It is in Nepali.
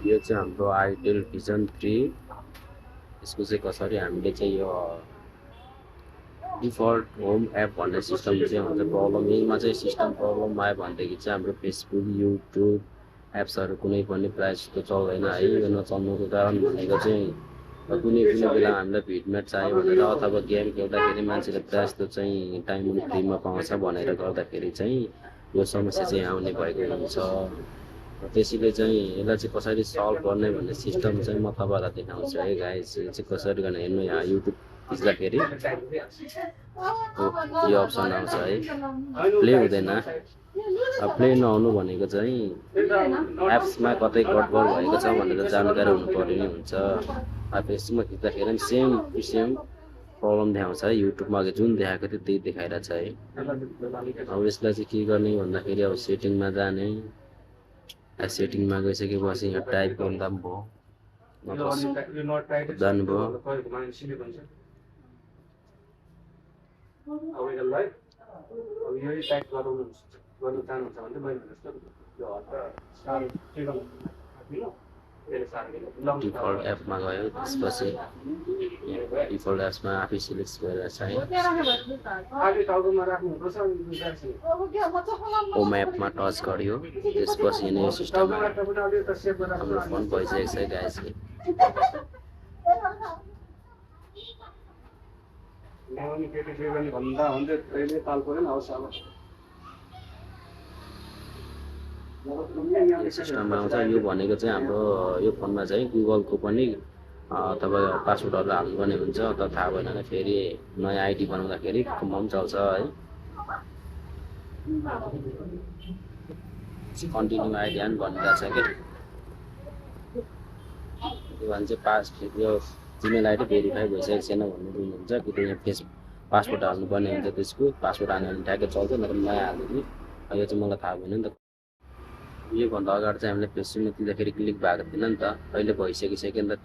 यो चाहिँ हाम्रो आइटेल भिजन 3 यसको चाहिँ कसरी हामीले चाहिँ यो डिफल्ट होम एप भन्ने सिस्टम चाहिँ हुन्छ प्रब्लम यसमा चाहिँ सिस्टम प्रब्लम आयो भनेदेखि चाहिँ हाम्रो फेसबुक युट्युब एप्सहरू कुनै पनि प्रायः जस्तो चल्दैन है। यो नचल्नुको कारण भनेको चाहिँ कुनै पनि बेला हामीलाई भिडमेट चाहियो भनेर अथवा गेम खेल्दाखेरि मान्छेले प्रायः जस्तो चाहिँ टाइम फ्रीमा पाउँछ भनेर गर्दाखेरि चाहिँ यो समस्या चाहिँ आउने भएको हुन्छ। त्यसैले चाहिँ यसलाई चाहिँ कसरी सल्भ गर्ने भन्ने सिस्टम चाहिँ म तपाईँहरूलाई देखाउँछु है गाइस। यो चाहिँ कसरी गर्ने हेर्नु यहाँ युट्युब थिच्दाखेरि यो अप्सन आउँछ है, प्ले हुँदैन। प्ले नहुनु भनेको चाहिँ एप्समा कतै गडबड भएको छ भनेर जानकारी हुनु पर्ने हुन्छ। फेसबुकमा खिच्दाखेरि पनि सेम टु सेम प्रब्लम देखाउँछ है, युट्युबमा अघि जुन देखाएको थियो त्यही देखाइरहेछ है। अब यसलाई चाहिँ के गर्ने भन्दाखेरि अब सेटिङमा जाने, सेटिङमा गइसकेपछि यहाँ टाइप गर्दा पनि भयो, जानुभयो। अब यसलाई अब यही टाइप गर्न चाहनुहुन्छ भने मैले जस्तो यो डिफल्ट एपमा गयो, त्यसपछि डिफल्ट एप्समा आफै सिलेक्ट गरेर चाहिँ होम एपमा टच गर्यो, त्यसपछि यो सिस्टममा हाम्रो फोन भइसकेको छ गाइस। भन्दा हुन्थ्यो कहिले ताल परेन अवश्य अब यो सिस्टममा आउँछ। यो भनेको चाहिँ हाम्रो यो फोनमा चाहिँ गुगलको पनि तपाईँको पासवर्डहरू हाल्नुपर्ने हुन्छ, तर थाहा भएन भने फेरि नयाँ आइडी बनाउँदाखेरि पनि चल्छ है। कन्टिन्यू आइडी हान भनिरहेको छ क्या, त्यो भने चाहिँ यो जिमेल आइडी भेरिफाई भइसकेको छैन भन्ने दिनुहुन्छ कि त्यो यहाँ पासवर्ड हाल्नुपर्ने हुन्छ, त्यसको पासवर्ड हाल्नु भने ठ्याक्कै चल्छ, नत्र नयाँ हाल्यो कि यो चाहिँ मलाई थाहा भएन नि त। योभन्दा अगाडि चाहिँ हामीले फेसबुकमा दिँदाखेरि क्लिक भएको थिएन नि त, अहिले भइसकिसक्यो नि त।